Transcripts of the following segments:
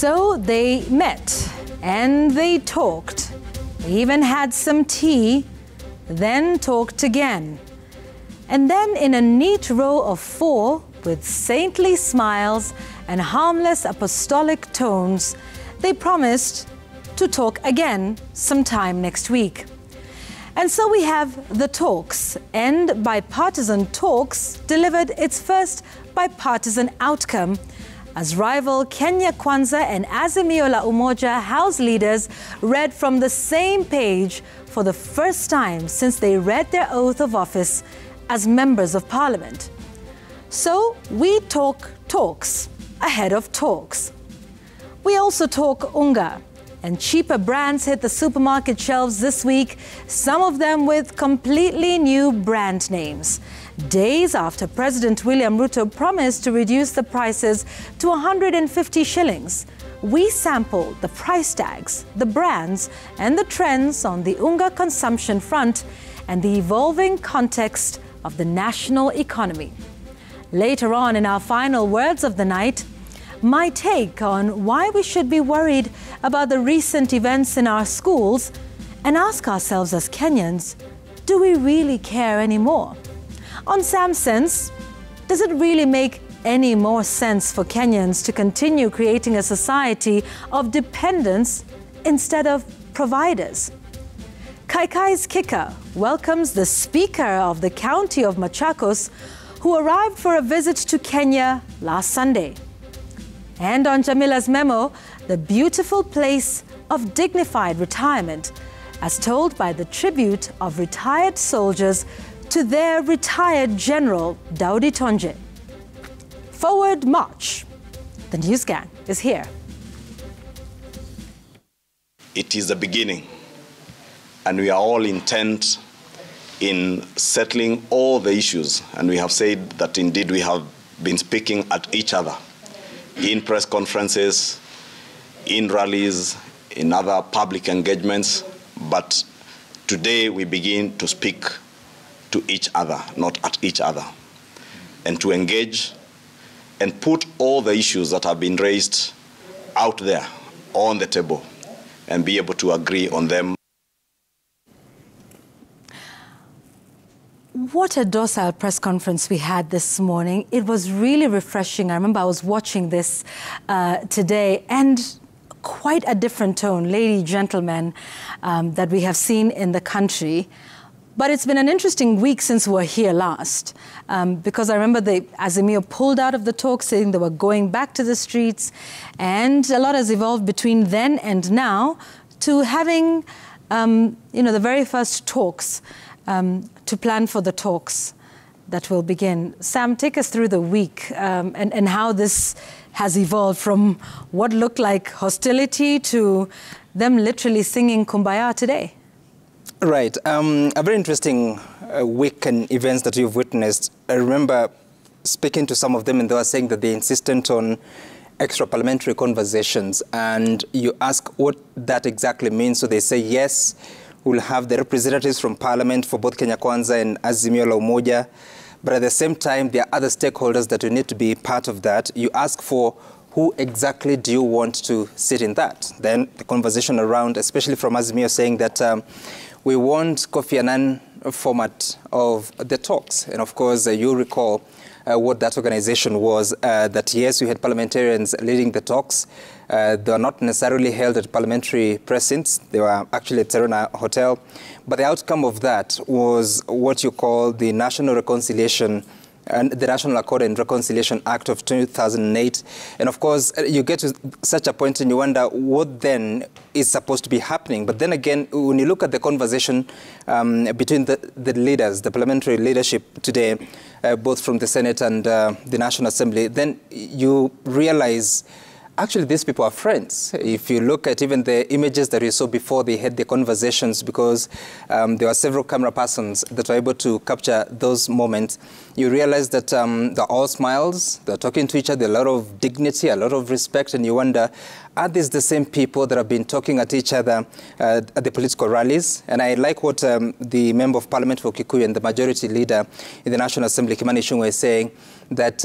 So they met and they talked. They even had some tea, then talked again. And then in a neat row of 4, with saintly smiles and harmless apostolic tones, they promised to talk again sometime next week. And so we have the talks, and bipartisan talks delivered its first bipartisan outcome as rival Kenya Kwanza and Azimio la Umoja House leaders read from the same page for the first time since they read their oath of office as members of parliament. So we talk talks ahead of talks. We also talk unga, and cheaper brands hit the supermarket shelves this week, some of them with completely new brand names. Days after President William Ruto promised to reduce the prices to 150 shillings, we sampled the price tags, the brands, and the trends on the unga consumption front and the evolving context of the national economy. Later on in our final words of the night, my take on why we should be worried about the recent events in our schools and ask ourselves as Kenyans, do we really care anymore? On Sam's sense, does it really make any more sense for Kenyans to continue creating a society of dependence instead of providers? Kaikai's Kicker welcomes the Speaker of the County of Machakos, who arrived for a visit to Kenya last Sunday. And on Jamila's memo, the beautiful place of dignified retirement, as told by the tribute of retired soldiers to their retired General Daudi Tonje. Forward march. The News Gang is here. It is the beginning, and we are all intent in settling all the issues, and we have said that indeed we have been speaking at each other in press conferences, in rallies, in other public engagements, but today we begin to speak to each other, not at each other, and to engage and put all the issues that have been raised out there on the table and be able to agree on them. What a docile press conference we had this morning. It was really refreshing. I remember I was watching this today, and quite a different tone, ladies, gentlemen, that we have seen in the country. But it's been an interesting week since we were here last, because I remember the Azimio pulled out of the talk saying they were going back to the streets, and a lot has evolved between then and now to having, the very first talks to plan for the talks that will begin. Sam, take us through the week and how this has evolved from what looked like hostility to them literally singing Kumbaya today. Right. A very interesting week and events that you've witnessed. I remember speaking to some of them, and they were saying that they're insistent on extra parliamentary conversations, and you ask what that exactly means. So they say, yes, we'll have the representatives from Parliament for both Kenya Kwanza and Azimio la Umoja, but at the same time, there are other stakeholders that will need to be part of that. You ask for who exactly do you want to sit in that? Then the conversation around, especially from Azimio, saying that we want Kofi Annan format of the talks. And of course, you recall what that organization was, that yes, we had parliamentarians leading the talks. They were not necessarily held at parliamentary precincts. They were actually at Serena Hotel. But the outcome of that was what you call the National Reconciliation and the National Accord and Reconciliation Act of 2008. And of course, you get to such a point and you wonder what then is supposed to be happening. But then again, when you look at the conversation between the leaders, the parliamentary leadership today, both from the Senate and the National Assembly, then you realize actually these people are friends. If you look at even the images that you saw before they had the conversations, because there were several camera persons that were able to capture those moments, you realize that they're all smiles, they're talking to each other, a lot of dignity, a lot of respect, and you wonder, are these the same people that have been talking at each other at the political rallies? And I like what the Member of Parliament for Kikuyu and the Majority Leader in the National Assembly, Kimani Ichung'wah, is saying that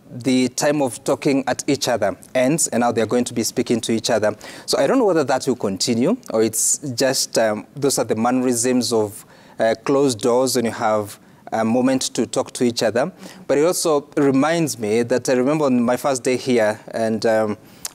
the time of talking at each other ends, and now they're going to be speaking to each other. So I don't know whether that will continue, or it's just those are the mannerisms of closed doors when you have a moment to talk to each other. But it also reminds me that I remember on my first day here, and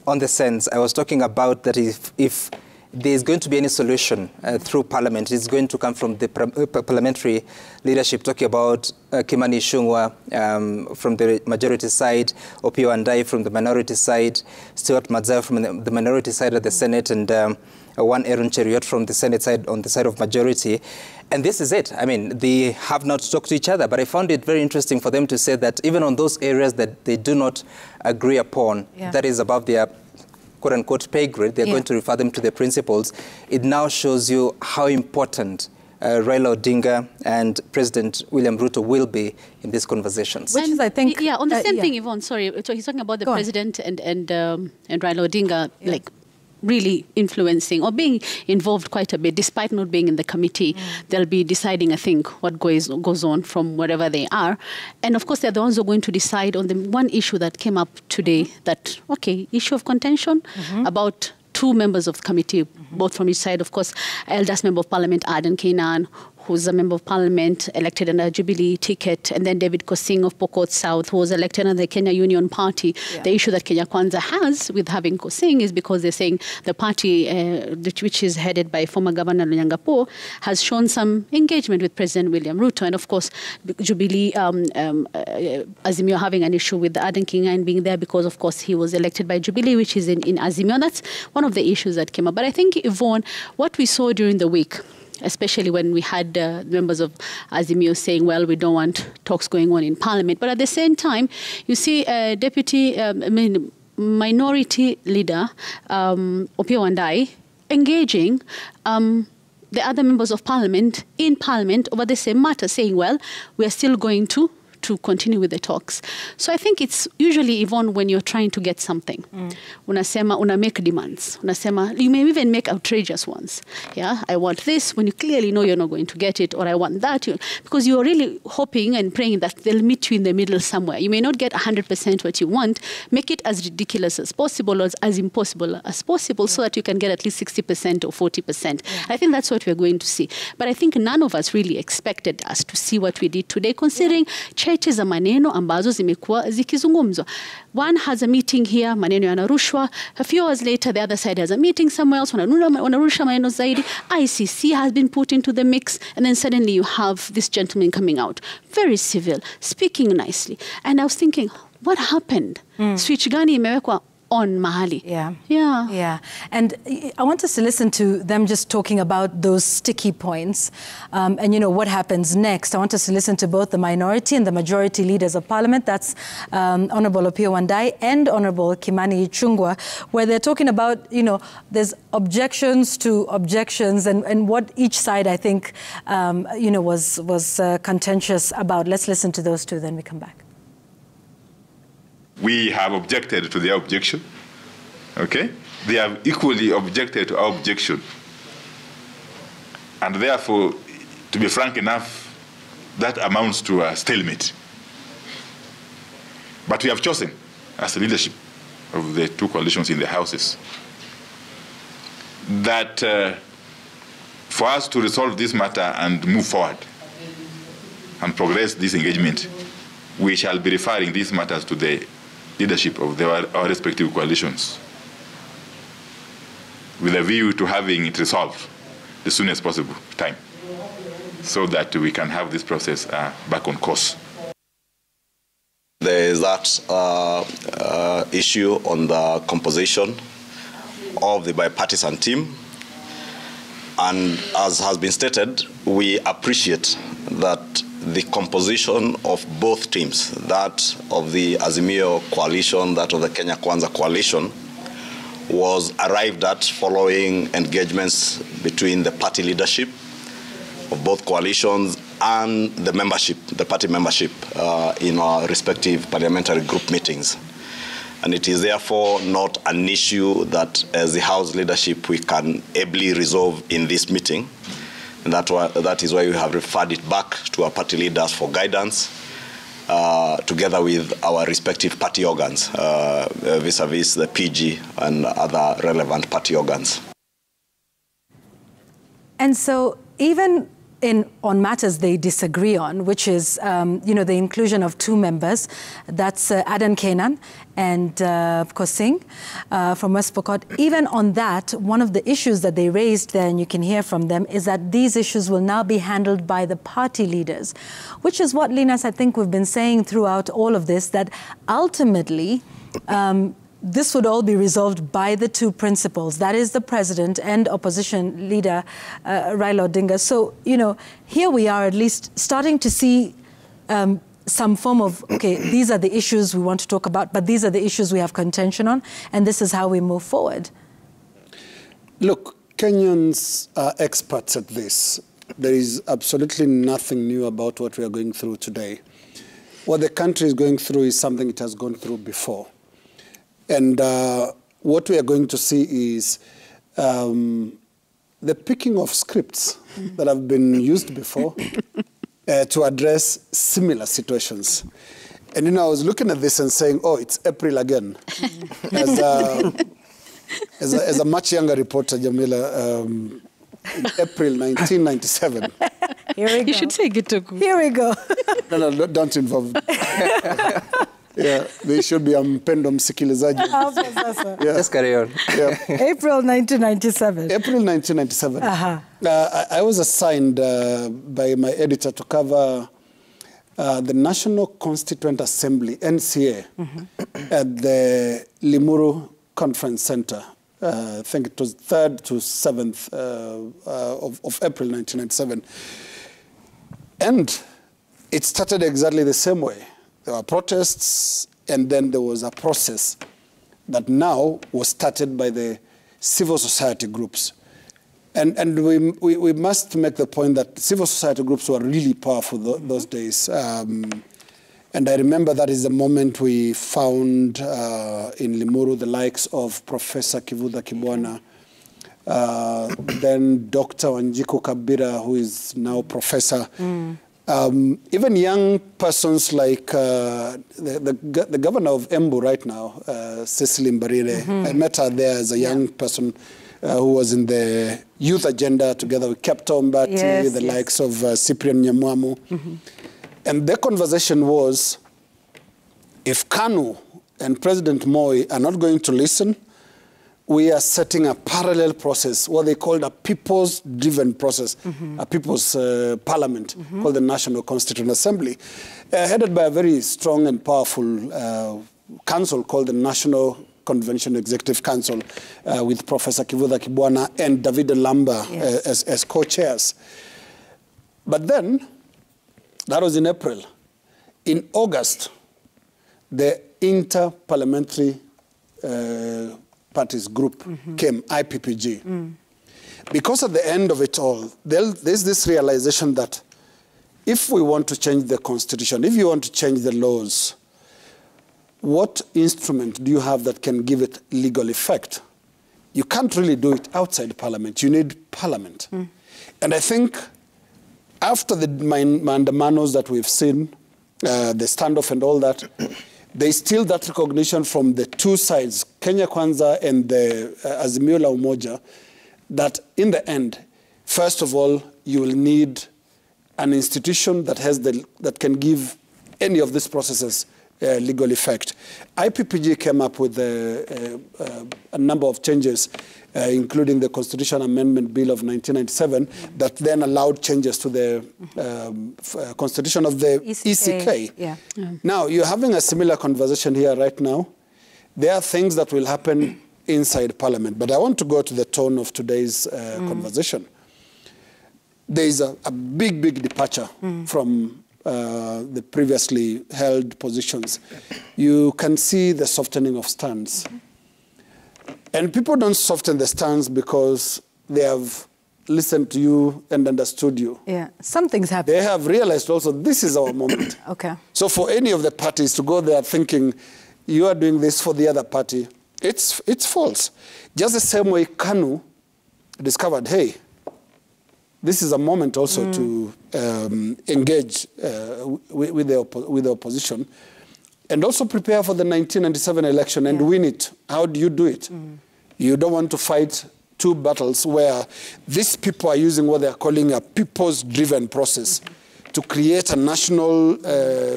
on the sense, I was talking about that if there's going to be any solution through Parliament, it's going to come from the parliamentary leadership, talking about Kimani Ichung'wah from the majority side, Opiyo Wandayi from the minority side, Stuart Mazzeo from the minority side of the Senate, and one Aaron Cheruiyot from the Senate side, on the side of majority. And this is it. I mean, they have not talked to each other, but I found it very interesting for them to say that even on those areas that they do not agree upon, that is above their quote-unquote pay grade, they're going to refer them to the principals. It now shows you how important Raila Odinga and President William Ruto will be in these conversations. Which is, I think... Yeah, on the same thing, Yvonne, sorry. So he's talking about the president and Raila Odinga, like, really influencing or being involved quite a bit, despite not being in the committee. They'll be deciding, I think, what goes on from wherever they are. And of course, they're the ones who are going to decide on the one issue that came up today, that, okay, issue of contention about two members of the committee, both from each side. Of course, eldest member of Parliament, Aden Kainan, who's a member of Parliament, elected on a Jubilee ticket, and then David Kosing of Pokot South, who was elected on the Kenya Union Party. The issue that Kenya Kwanza has with having Kosing is because they're saying the party, which is headed by former Governor Lonyangapuo, has shown some engagement with President William Ruto. And of course, Jubilee, Azimio having an issue with Aden Kainan being there because, of course, he was elected by Jubilee, which is in Azimio. And that's one of the issues that came up. But I think, Yvonne, what we saw during the week, especially when we had members of Azimio saying, well, we don't want talks going on in Parliament. But at the same time, you see minority leader, Opiyo Wandayi, engaging the other members of Parliament in Parliament over the same matter, saying, well, we are still going to continue with the talks. So I think it's usually, Yvonne, when you're trying to get something, una make demands. You may even make outrageous ones. Yeah, I want this when you clearly know you're not going to get it, or I want that, because you're really hoping and praying that they'll meet you in the middle somewhere. You may not get 100% what you want. Make it as ridiculous as possible, or as impossible as possible, so that you can get at least 60% or 40%. I think that's what we're going to see. But I think none of us really expected us to see what we did today, considering cheche za maneno ambazo zimekuwa zikizungumzwa. One has a meeting here, maneno yanarushwa. A few hours later, the other side has a meeting somewhere else, wanarusha maneno zaidi. ICC has been put into the mix, and then suddenly you have this gentleman coming out, very civil, speaking nicely. And I was thinking, what happened? Switch gani imewekwa on mahali. Yeah. And I want us to listen to them just talking about those sticky points and, you know, what happens next. I want us to listen to both the minority and the majority leaders of Parliament. That's Honorable Opiyo Wandayi and Honorable Kimani Ichung'wah, where they're talking about, you know, there's objections to objections and what each side, I think, you know, was contentious about. Let's listen to those two, then we come back. We have objected to their objection, okay? They have equally objected to our objection. And therefore, to be frank enough, that amounts to a stalemate. But we have chosen, as the leadership of the two coalitions in the houses, that for us to resolve this matter and move forward and progress this engagement, we shall be referring these matters to the leadership of our respective coalitions, with a view to having it resolved as soon as possible time, so that we can have this process back on course. There is that issue on the composition of the bipartisan team. And as has been stated, we appreciate that the composition of both teams, that of the Azimio coalition, that of the Kenya Kwanza coalition, was arrived at following engagements between the party leadership of both coalitions and the membership, the party membership, in our respective parliamentary group meetings. And it is therefore not an issue that, as the House leadership, we can ably resolve in this meeting. And that is why we have referred it back to our party leaders for guidance, together with our respective party organs, vis-a-vis the PG and other relevant party organs. And so even on matters they disagree on, which is, the inclusion of 2 members, that's Adan Kenan and of course Singh from West Pokot. Even on that, one of the issues that they raised there, and you can hear from them, is that these issues will now be handled by the party leaders, which is what, Linus, I think we've been saying throughout all of this, that ultimately this would all be resolved by the 2 principals, that is the president and opposition leader Raila Odinga. So, here we are at least starting to see some form of, okay, these are the issues we want to talk about, but these are the issues we have contention on, and this is how we move forward. Look, Kenyans are experts at this. There is absolutely nothing new about what we are going through today. What the country is going through is something it has gone through before. And what we are going to see is the picking of scripts that have been used before to address similar situations. And, I was looking at this and saying, oh, it's April again. As a much younger reporter, Jamila, in April 1997. Here we go. You should say Gitoku. Here we go. No, don't involve me. Yeah, they should be mpendo msikilizaji. Yeah. Just carry on. Yeah. April 1997. April 1997. I was assigned by my editor to cover the National Constituent Assembly, NCA, at the Limuru Conference Center. I think it was 3rd to 7th of April 1997. And it started exactly the same way. There were protests, and then there was a process that now was started by the civil society groups. And we must make the point that civil society groups were really powerful those days. And I remember that is the moment we found in Limuru the likes of Professor Kivutha Kibwana, then Dr. Wanjiku Kabira, who is now professor. Even young persons like the governor of Embu right now, Cecily Mbarire. I met her there as a young person who was in the youth agenda together with Captain Mbati, likes of Cyprian Nyamwamu. And their conversation was, if KANU and President Moi are not going to listen, we are setting a parallel process, what they called a people's-driven process, a people's parliament, called the National Constituent Assembly, headed by a very strong and powerful council called the National Convention Executive Council, with Professor Kivutha Kibwana and David Lamba as co-chairs. But then, that was in April. In August, the Inter-Parliamentary Parties Group came, IPPG. Because at the end of it all, there's this realization that if we want to change the constitution, if you want to change the laws, what instrument do you have that can give it legal effect? You can't really do it outside Parliament. You need Parliament. And I think after the mandamus that we've seen, the standoff and all that, there's still that recognition from the 2 sides, Kenya Kwanza and the Azimio la Umoja, that in the end, first of all, you will need an institution that that can give any of these processes legal effect. IPPG came up with a number of changes, including the Constitution Amendment Bill of 1997, that then allowed changes to the constitution of the ECK. Now, you're having a similar conversation here right now. There are things that will happen inside Parliament, but I want to go to the tone of today's conversation. There is a big departure from the previously held positions. You can see the softening of stance. And people don't soften the stance because they have listened to you and understood you. Yeah, something's happened. They have realized also this is our moment. Okay. So for any of the parties to go there thinking, you are doing this for the other party, it's false. Just the same way KANU discovered, hey, this is a moment also to engage with the opposition and also prepare for the 1997 election and win it. How do you do it? You don't want to fight two battles where these people are using what they are calling a people's-driven process to create a national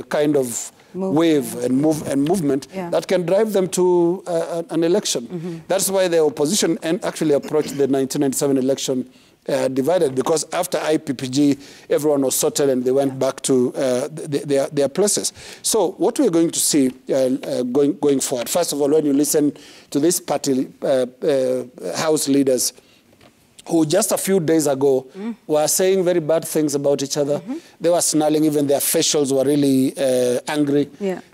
kind of wave and movement that can drive them to an election. That's why the opposition actually approached the 1997 election divided, because after IPPG, everyone was sorted and they went back to their places. So what we're going to see going forward, first of all, when you listen to these party house leaders who just a few days ago were saying very bad things about each other. They were snarling, even their facials were really angry.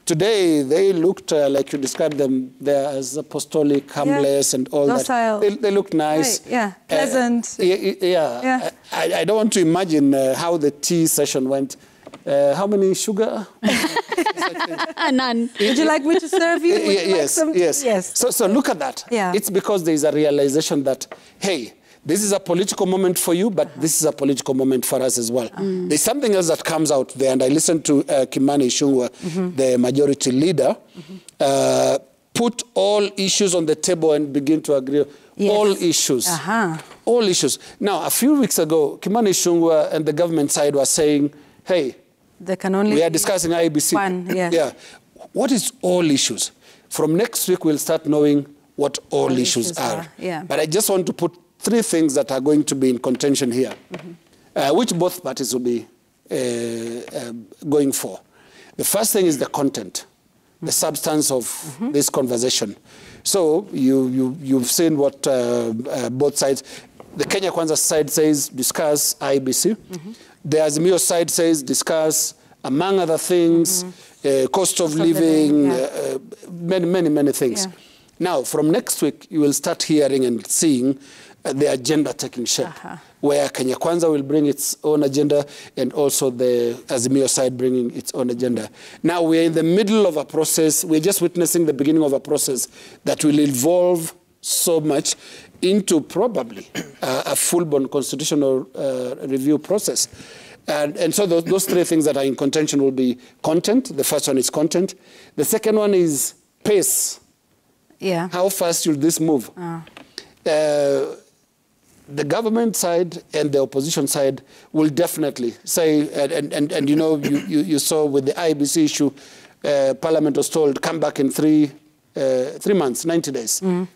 Today, they looked like you described them there as apostolic, harmless, and all docile. that. They look nice. Right. Pleasant. I don't want to imagine how the tea session went. How many sugar? None. Would you like me to serve you? Yes. So look at that. It's because there is a realization that, hey, this is a political moment for you, but this is a political moment for us as well. There's something else that comes out there, and I listened to Kimani Ichung'wah, the majority leader, put all issues on the table and begin to agree. All issues. All issues. Now, a few weeks ago, Kimani Ichung'wah and the government side were saying, hey, we are discussing IEBC. One, What is all issues? From next week, we'll start knowing what all issues are. But I just want to put three things that are going to be in contention here, which both parties will be going for. The first thing is the content, the substance of this conversation. So you've seen what both sides, the Kenya Kwanza side says, discuss IEBC. The Azimio side says, discuss, among other things, cost of living, many things. Now, from next week, you will start hearing and seeing the agenda taking shape, where Kenya Kwanza will bring its own agenda and also the Azimio side bringing its own agenda. Now we're in the middle of a process. We're just witnessing the beginning of a process that will evolve so much into probably a full-blown constitutional review process. And so those three things that are in contention will be content. The first one is content. The second one is pace. How fast should this move? The government side and the opposition side will definitely say, and you know, you saw with the IEBC issue, Parliament was told, come back in 3 months, 90 days, bring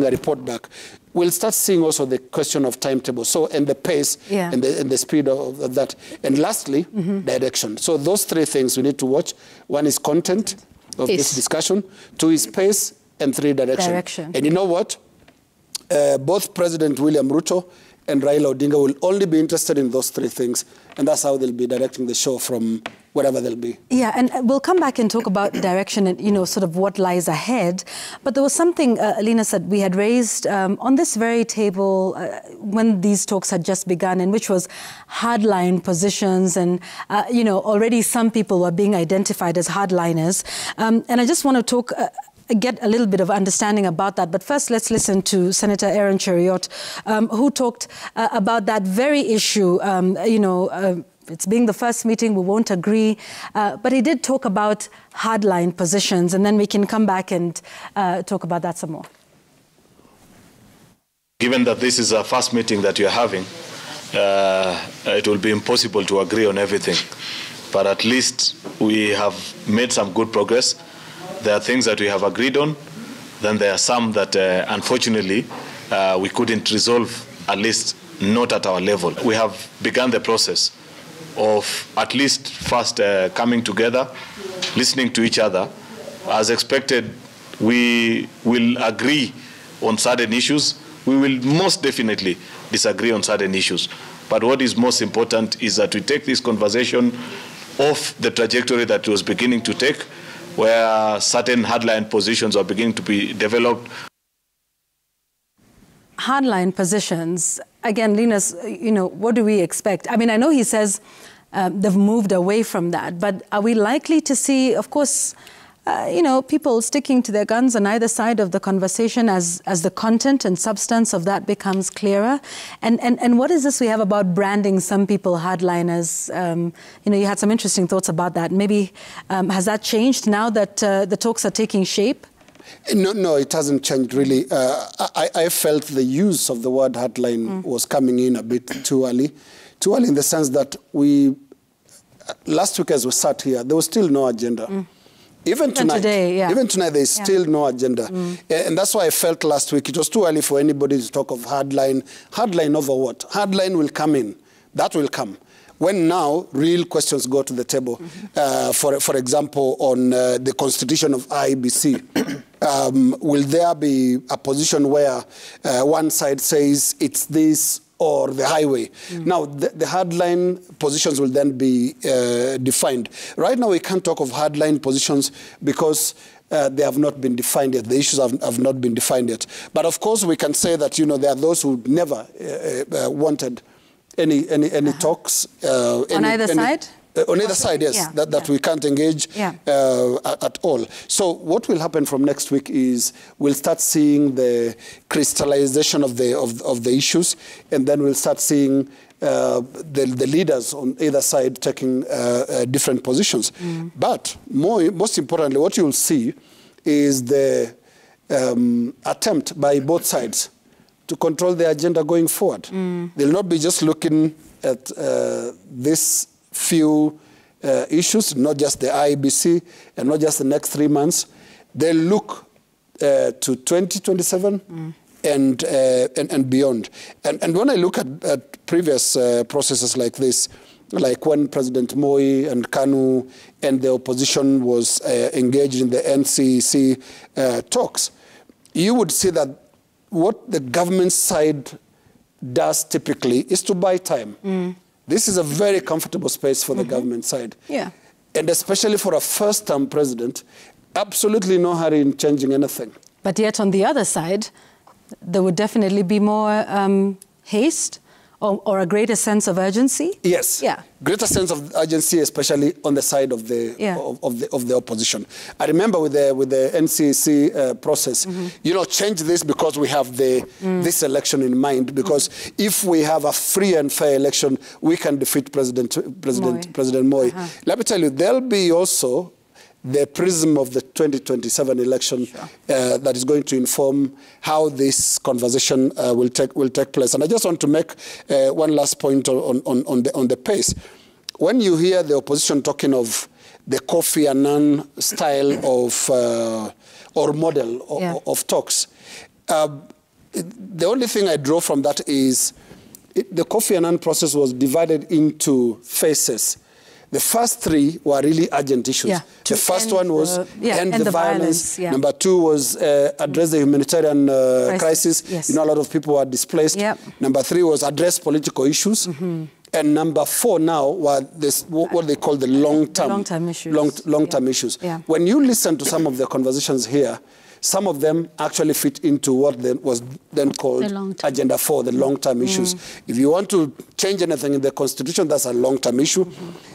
a report back. We'll start seeing also the question of timetable, so and the pace and the speed of that. And lastly, direction. So those three things we need to watch. One is content of this discussion, 2 is pace, and 3, direction. And you know what? Both President William Ruto and Raila Odinga will only be interested in those 3 things, and that's how they'll be directing the show from wherever they'll be. And we'll come back and talk about direction and, you know, sort of what lies ahead. But there was something, Alina said, we had raised on this very table when these talks had just begun, and which was hardline positions. And, you know, already some people were being identified as hardliners. And I just want to talk get a little bit of understanding about that. But first, let's listen to Senator Aaron Cheruiyot, who talked about that very issue. You know, it's being the first meeting, we won't agree. But he did talk about hardline positions, and then we can come back and talk about that some more. Given that this is a first meeting that you're having, it will be impossible to agree on everything. But at least we have made some good progress. There are things that we have agreed on. Then there are some that, unfortunately, we couldn't resolve, at least not at our level. We have begun the process of at least first coming together, listening to each other. As expected, we will agree on certain issues. We will most definitely disagree on certain issues. But what is most important is that we take this conversation off the trajectory that it was beginning to take, where certain hardline positions are beginning to be developed. Hardline positions, again, Linus, you know, what do we expect? I mean, I know he says they've moved away from that, but are we likely to see, of course, people sticking to their guns on either side of the conversation as the content and substance of that becomes clearer. And what is this we have about branding some people hardliners? You had some interesting thoughts about that. Maybe has that changed now that the talks are taking shape? No, it hasn't changed really. I felt the use of the word hardline was coming in a bit too early. Too early in the sense that last week as we sat here, there was still no agenda. Even tonight, there's still no agenda. And that's why I felt last week it was too early for anybody to talk of hardline. Hardline over what? Hardline will come in. That will come. When now real questions go to the table, for example, on the constitution of IEBC, will there be a position where one side says it's this or the highway? Now, the hardline positions will then be defined. Right now, we can't talk of hardline positions because they have not been defined yet. The issues have not been defined yet. But of course, we can say that, there are those who never wanted any talks. On either side? On either side, yes, that we can't engage at all. So what will happen from next week is we'll start seeing the crystallization of the issues, and then we'll start seeing the leaders on either side taking different positions. But most importantly, what you'll see is the attempt by both sides to control the agenda going forward. They'll not be just looking at this few issues, not just the IEBC and not just the next 3 months. They'll look to 2027 and beyond. And when I look at previous processes like this, like when President Moi and KANU and the opposition was engaged in the NCC talks, you would see that what the government side does typically is to buy time. This is a very comfortable space for the government side. And especially for a first-term president, absolutely no hurry in changing anything. But yet on the other side, there would definitely be more haste or a greater sense of urgency? Yes. Greater sense of urgency, especially on the side of the of the opposition. I remember with the NCC process, change this because we have this election in mind. Because if we have a free and fair election, we can defeat President Moi. Let me tell you, there'll be also the prism of the 2027 election that is going to inform how this conversation will take place. And I just want to make one last point on the pace. When you hear the opposition talking of the Kofi Annan style of or model of talks, the only thing I draw from that is the Kofi Annan process was divided into phases. The first three were really urgent issues. The first one was end the violence. Number two was address the humanitarian crisis. A lot of people were displaced. Number three was address political issues. And number four now were what they call the long-term issues. When you listen to some of the conversations here, some of them actually fit into what was then called Agenda 4, the long-term issues. If you want to change anything in the Constitution, that's a long-term issue.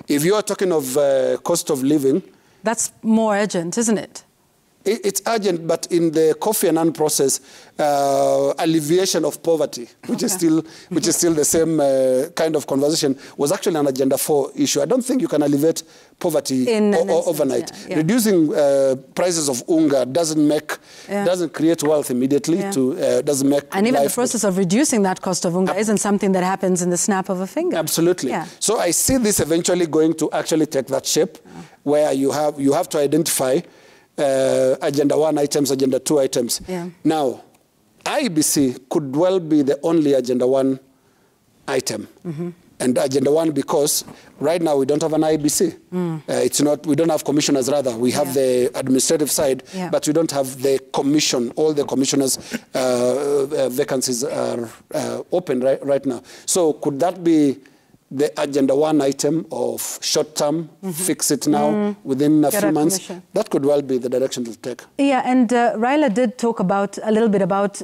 If you are talking of cost of living... That's more urgent, isn't it? It's urgent, but in the Kofi Annan process, alleviation of poverty, which is still the same kind of conversation, was actually an Agenda 4 issue. I don't think you can alleviate poverty overnight. Reducing prices of unga doesn't create wealth immediately. Doesn't make and even the process of reducing that cost of unga isn't something that happens in the snap of a finger. Absolutely. So I see this eventually going to actually take that shape, where you have to identify Agenda 1 items, Agenda 2 items. Now, IEBC could well be the only Agenda 1 item. And Agenda 1 because right now we don't have an IEBC. We don't have commissioners rather. We have the administrative side, but we don't have the commission. All the commissioners' vacancies are open right now. So could that be the Agenda 1 item of short-term, fix it now, within a few months? That could well be the direction to take. And Raila did talk a little bit about,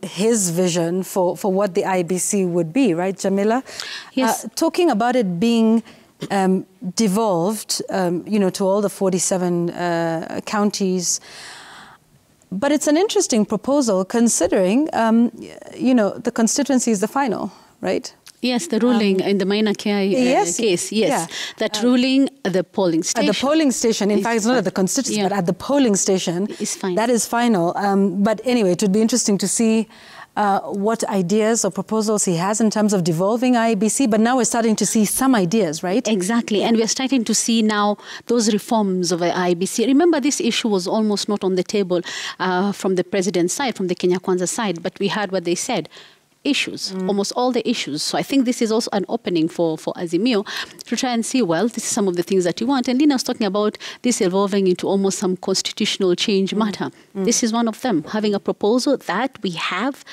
his vision for what the IEBC would be, right, Jamila? Yes. Talking about it being devolved, to all the 47 counties. But it's an interesting proposal considering, the constituency is the final, right? Yes, the ruling in the Maina Kiai case, yes. Yeah. That ruling at the polling station. At the polling station, in fact, it's not at the constituency, but at the polling station. Is final. That is final. But anyway, it would be interesting to see what ideas or proposals he has in terms of devolving IEBC, but now we're starting to see some ideas, right? Exactly, and we're starting to see now those reforms of the IEBC. Remember, this issue was almost not on the table from the president's side, from the Kenya Kwanza side, but we heard what they said. Issues, almost all the issues. So I think this is also an opening for Azimio to try and see, well, this is some of the things that you want. And Lina was talking about this evolving into almost some constitutional change matter. This is one of them, having a proposal that we have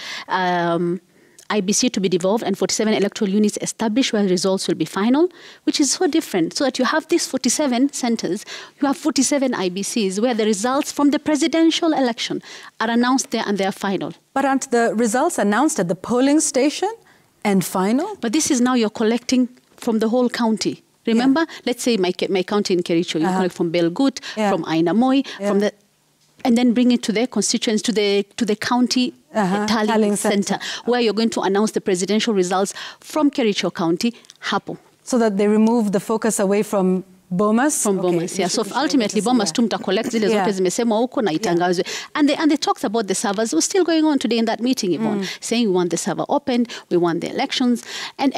IBC to be devolved and 47 electoral units established where results will be final, which is so different. So that you have these 47 centers, you have 47 IBCs where the results from the presidential election are announced there and they are final. But aren't the results announced at the polling station and final? But this is now you're collecting from the whole county. Remember, let's say my county in Kericho, you collect from Belgut, from Aina Moi, from the, and then bring it to their constituents, to the county tallying center, where you're going to announce the presidential results from Kericho County, Hapo. So that they remove the focus away from Bomas? From Bomas, yeah. So ultimately, Bomas tumta collect zile zote zimesemwa huko na itangazwe. And they talked about the servers. It was still going on today in that meeting, Yvonne, saying we want the server opened, we want the elections. And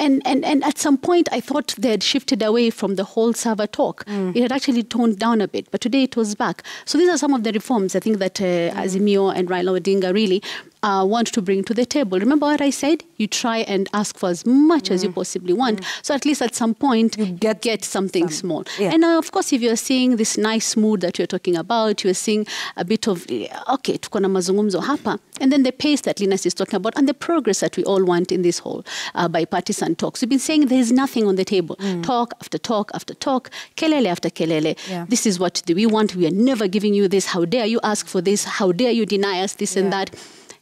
at some point, I thought they had shifted away from the whole server talk. It had actually toned down a bit, but today it was back. So these are some of the reforms I think that Azimio and Raila Odinga really want to bring to the table. Remember what I said? You try and ask for as much as you possibly want. So at least at some point, you get something small. And of course, if you're seeing this nice mood that you're talking about, you're seeing a bit of, okay, tuko na mazungumzo hapa, and then the pace that Linus is talking about, and the progress that we all want in this whole bipartisan talks. We've been saying there's nothing on the table. Talk after talk after talk, kelele after kelele. This is what we want. We are never giving you this. How dare you ask for this? How dare you deny us this and that?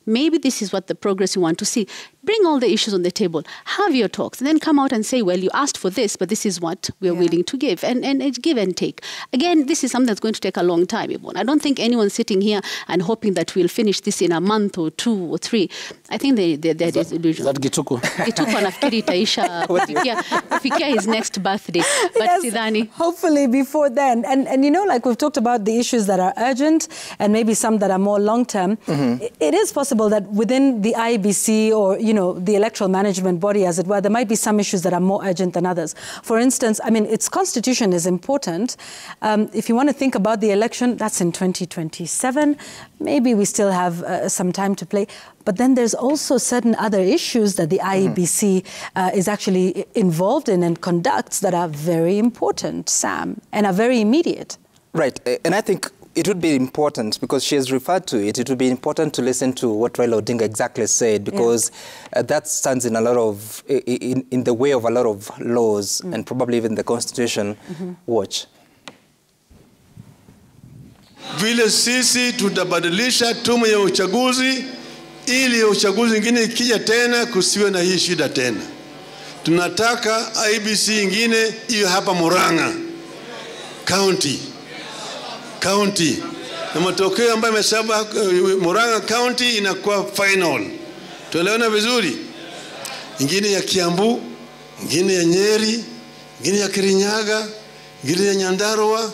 Maybe this is what the progress you want to see. Bring all the issues on the table. Have your talks. And then come out and say, well, you asked for this, but this is what we are willing to give. And give and take. Again, this is something that's going to take a long time, Yvonne. I don't think anyone's sitting here and hoping that we'll finish this in a month or 2 or 3. I think they're disillusioned. That Gituku? Gituku anafikiri itaisha kufikia his next birthday. But sidhani. Hopefully before then. And like we've talked about the issues that are urgent and maybe some that are more long-term, it is possible that within the IEBC or, the electoral management body, as it were, there might be some issues that are more urgent than others. For instance, its constitution is important. If you want to think about the election, that's in 2027. Maybe we still have some time to play. But then there's also certain other issues that the IEBC is actually involved in and conducts that are very important, Sam, and are very immediate. Right. And I think it would be important, because she has referred to it, it would be important to listen to what Raila Odinga exactly said, because that stands in a lot of, in the way of a lot of laws and probably even the Constitution. Watch. Vile sisi tutabadilisha tume ya uchaguzi, ili uchaguzi ingine ikija tena kusiwe na hii shida tena. Tunataka IEBC ingine iwe hapa Murang'a County. Na matokeo ambayo yamesaba Murang'a County inakuwa final. Tuelewana vizuri? Ingine ya Kiambu, ingine ya Nyeri, ingine ya Kirinyaga, ingine ya Nyandarua,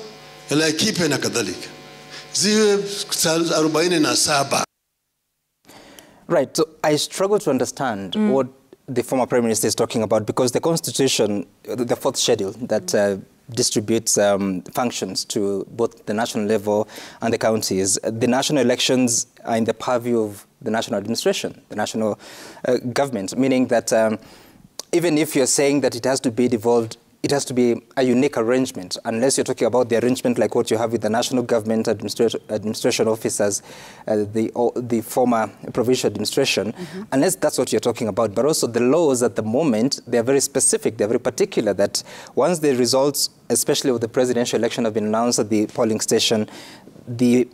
ya Laikipia na kadhalika. Ziwe 47. Right, so I struggle to understand what the former Prime Minister is talking about, because the Constitution, the 4th schedule that distributes functions to both the national level and the counties. The national elections are in the purview of the national administration, the national government, meaning that even if you're saying that it has to be devolved, it has to be a unique arrangement, unless you're talking about the arrangement like what you have with the national government administration officers, the former provincial administration, unless that's what you're talking about. But also the laws at the moment, they're very specific, they're very particular, that once the results, especially of the presidential election, have been announced at the polling station, the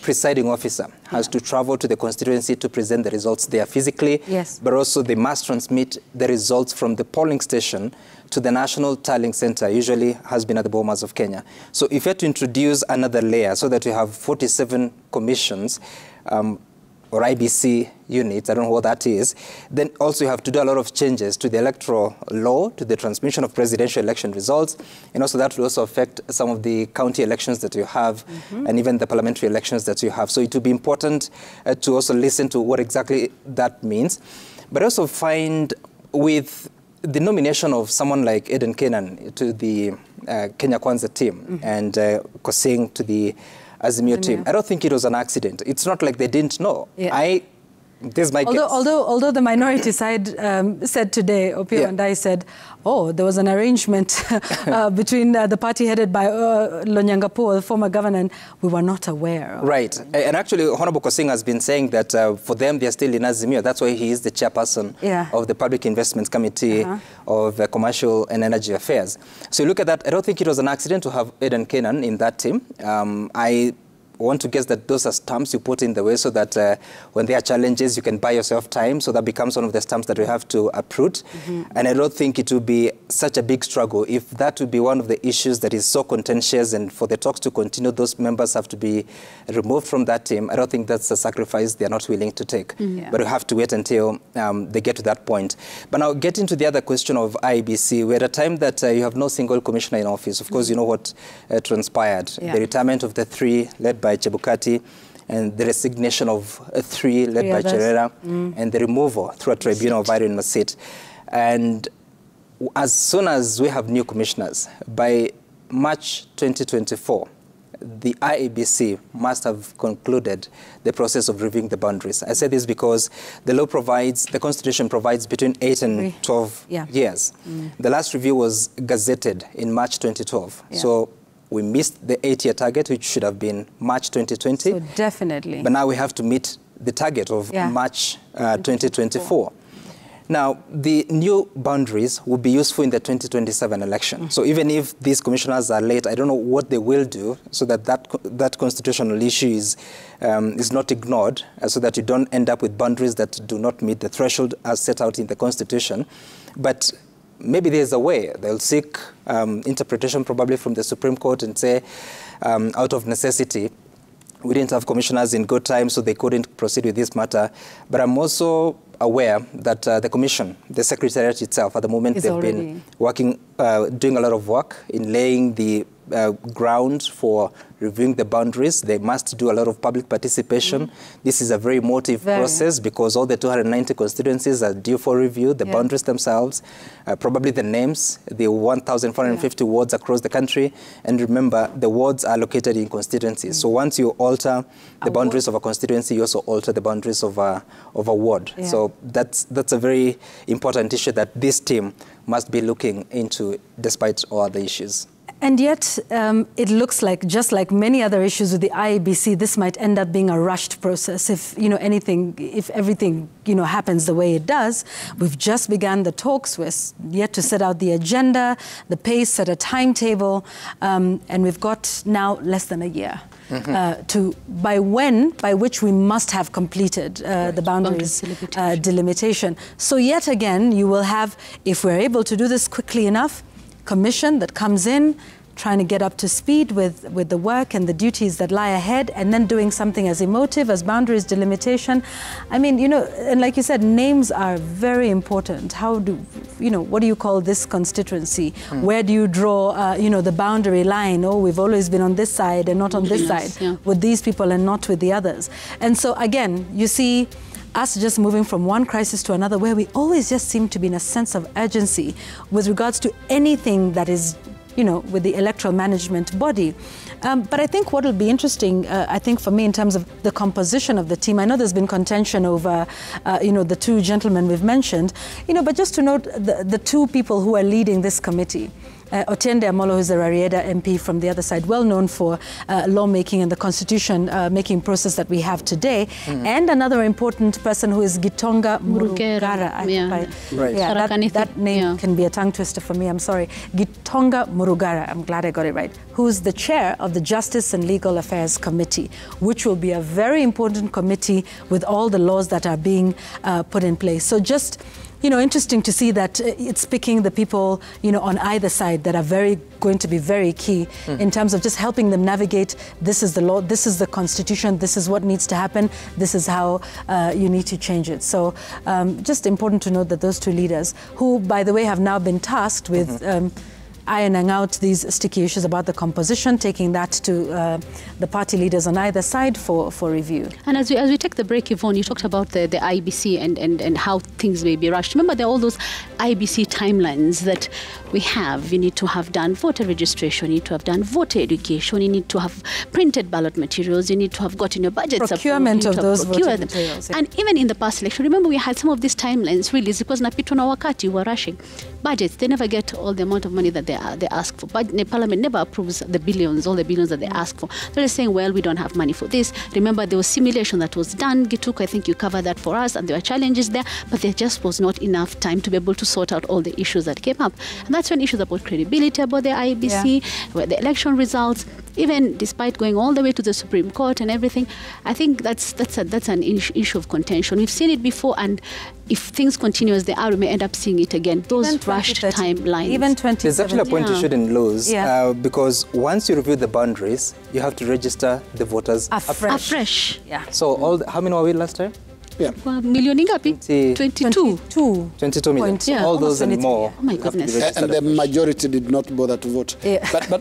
presiding officer has to travel to the constituency to present the results there physically, yes, but also they must transmit the results from the polling station to the National Tallying Center, usually has been at the Bomas of Kenya. So if you had to introduce another layer so that you have 47 commissions, or IBC units, I don't know what that is, then also you have to do a lot of changes to the electoral law, to the transmission of presidential election results, and also that will also affect some of the county elections that you have, and even the parliamentary elections that you have. So it will be important to also listen to what exactly that means, but also find with the nomination of someone like Eden Kenan to the Kenya Kwanza team, and Kosing to the Azimio team. I don't think it was an accident. It's not like they didn't know. Yeah. This is my guess. Although the minority side said today, Opio and I said, oh, there was an arrangement between the party headed by Lonyangapuo, the former governor, and we were not aware. Right. And actually, Honorable Kosing has been saying that for them, they're still in Azimio. That's why he is the chairperson of the Public Investments Committee of Commercial and Energy Affairs. So you look at that, I don't think it was an accident to have Eden Kenan in that team. I want to guess that those are stamps you put in the way so that when there are challenges, you can buy yourself time. So that becomes one of the stamps that we have to uproot. And I don't think it would be such a big struggle. If that would be one of the issues that is so contentious and for the talks to continue, those members have to be removed from that team. I don't think that's a sacrifice they're not willing to take. But we have to wait until they get to that point. But now getting to the other question of IEBC, we're at a time that you have no single commissioner in office. Of course, you know what transpired. The retirement of the 3 led by Chebukati, and the resignation of 3 led by Cherera, and the removal through a tribunal of Irene Masit. And as soon as we have new commissioners, by March 2024, the IEBC must have concluded the process of reviewing the boundaries. I say this because the law provides, the Constitution provides between 8 and 12 years. The last review was gazetted in March 2012. So we missed the 8-year target, which should have been March 2020. So definitely. But now we have to meet the target of March 2024. Now, the new boundaries will be useful in the 2027 election. So even if these commissioners are late, I don't know what they will do so that that constitutional issue is not ignored, so that you don't end up with boundaries that do not meet the threshold as set out in the Constitution. But maybe there's a way. They'll seek interpretation probably from the Supreme Court and say, out of necessity, we didn't have commissioners in good time, so they couldn't proceed with this matter. But I'm also aware that the commission, the secretariat itself, at the moment, they've been working, doing a lot of work in laying the ground for reviewing the boundaries. They must do a lot of public participation. This is a very emotive process because all the 290 constituencies are due for review, the boundaries themselves, probably the names, the 1,450 wards across the country. And remember, the wards are located in constituencies. So once you alter the boundaries of a constituency, you also alter the boundaries of a ward. So that's a very important issue that this team must be looking into despite all other issues. And yet, it looks like, just like many other issues with the IEBC, this might end up being a rushed process if, if everything, happens the way it does. We've just begun the talks. We're yet to set out the agenda, the pace, set a timetable, and we've got now less than a year by which we must have completed the boundaries delimitation. So yet again, you will have, if we're able to do this quickly enough, commission that comes in, trying to get up to speed with the work and the duties that lie ahead, and then doing something as emotive as boundaries delimitation. I mean, and like you said, names are very important. How do, what do you call this constituency? Where do you draw, the boundary line? Oh, we've always been on this side and not on this side, with these people and not with the others. And so again, you see, us just moving from one crisis to another, where we always just seem to be in a sense of urgency with regards to anything that is, with the electoral management body. But I think what will be interesting, I think for me, in terms of the composition of the team, I know there's been contention over, the 2 gentlemen we've mentioned, but just to note the 2 people who are leading this committee. Otiende Amolo, who's the Rarieda MP from the other side, well known for lawmaking and the constitution making process that we have today, and another important person who is Gitonga Murugara. That name can be a tongue twister for me, I'm sorry. Gitonga Murugara, I'm glad I got it right, who's the chair of the Justice and Legal Affairs Committee, which will be a very important committee with all the laws that are being put in place. So just, interesting to see that it's picking the people, on either side that are going to be very key in terms of just helping them navigate. This is the law, this is the constitution, this is what needs to happen, this is how you need to change it. So just important to note that those two leaders, who, by the way, have now been tasked with ironing out these sticky issues about the composition, taking that to the party leaders on either side for review. And as we take the break, Yvonne, you talked about the IEBC and how things may be rushed. Remember, there are all those IEBC timelines that we have. You need to have done voter registration, you need to have done voter education, you need to have printed ballot materials, you need to have gotten your budgets procurement of those voter materials. And even in the past election, remember, we had some of these timelines released because napitwa na wakati were rushing. Budgets, they never get all the amount of money that they ask for. But the Parliament never approves the billions, all the billions that they ask for. They're saying, well, we don't have money for this. Remember, there was simulation that was done. Gituk, I think you covered that for us, and there were challenges there, but there just was not enough time to be able to sort out all the issues that came up. And that's when issues about credibility about the IEBC, where the election results, even despite going all the way to the Supreme Court and everything, I think that's an issue of contention. We've seen it before, and if things continue as they are, we may end up seeing it again. Those rushed timelines. Even 2017. There's actually a point you shouldn't lose, because once you review the boundaries, you have to register the voters afresh. Yeah. So how many were we last time? Million ingapi? 22 million. Yeah. All those and more. Oh my goodness. And the majority did not bother to vote. But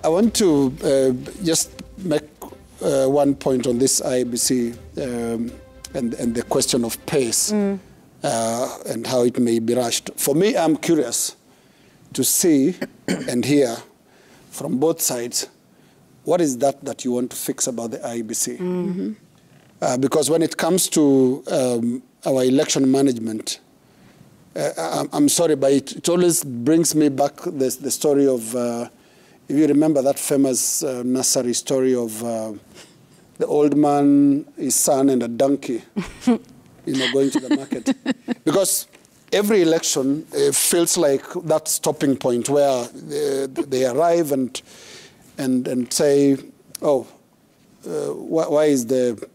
I want to just make one point on this IEBC and the question of pace and how it may be rushed. For me, I'm curious to see and hear from both sides, what is that you want to fix about the IEBC? Because when it comes to our election management, I'm sorry, but it always brings me back the story of, if you remember that famous nursery story of the old man, his son, and a donkey, going to the market. Because every election feels like that stopping point where they arrive and say, oh, why is the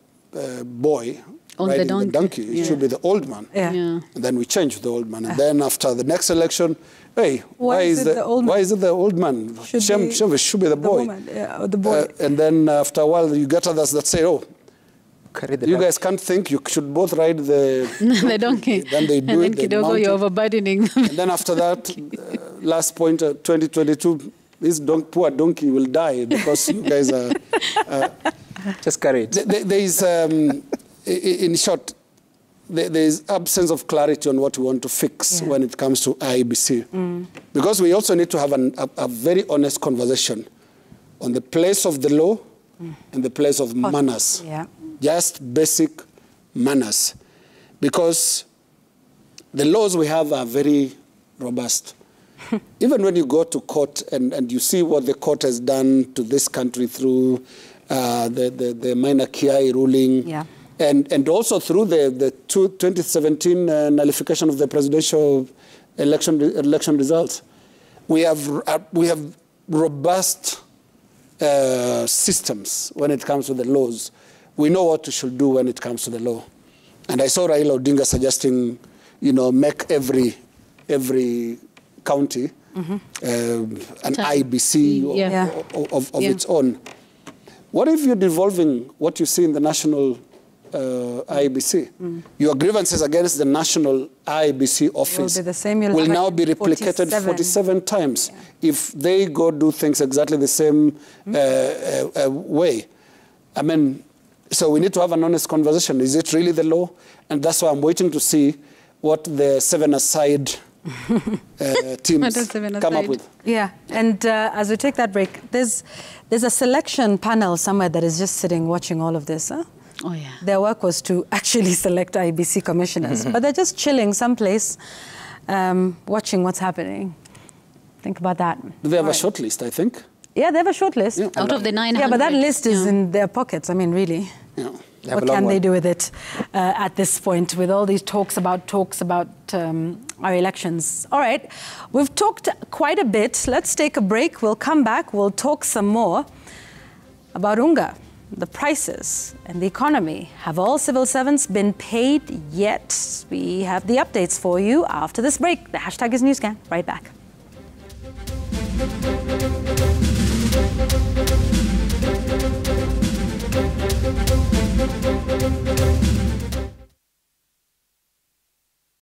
boy riding the donkey? It should be the old man. And then we change the old man. And then after the next election, hey, why is it the old man? Should be the boy. The boy. And then after a while, you get others that say, oh, you guys can't think, you should both ride the donkey. Then they do and then Kidogo, you're overburdening them. And then after that, last point, 2022, this poor donkey will die because you guys are... just carry it. There is, in short, there is absence of clarity on what we want to fix when it comes to IEBC. Because we also need to have a very honest conversation on the place of the law and the place of manners. Just basic manners. Because the laws we have are very robust. Even when you go to court and you see what the court has done to this country through the minor Kiai ruling, and also through the 2017 nullification of the presidential election results, we have robust systems when it comes to the laws. We know what we should do when it comes to the law. And I saw Raila Odinga suggesting, make every county an IEBC of its own. What if you're devolving what you see in the national IEBC? Your grievances against the national IEBC office will now be replicated 47 times if they go do things exactly the same way. I mean, so we need to have an honest conversation. Is it really the law? And that's why I'm waiting to see what the seven-aside teams come up with. Yeah, and as we take that break, there's a selection panel somewhere that is just sitting watching all of this. Huh? Oh, yeah. Their work was to actually select IEBC commissioners, but they're just chilling someplace, watching what's happening. Think about that. They have a short list, I think. Yeah, they have a short list. Yeah. Out of the 900. Yeah, but that list is in their pockets. I mean, really. Yeah. What can they do with it at this point, with all these talks about our elections? All right, we've talked quite a bit. Let's take a break. We'll come back. We'll talk some more about unga, the prices, and the economy. Have all civil servants been paid yet? We have the updates for you after this break. The hashtag is NEWSGANG. Right back.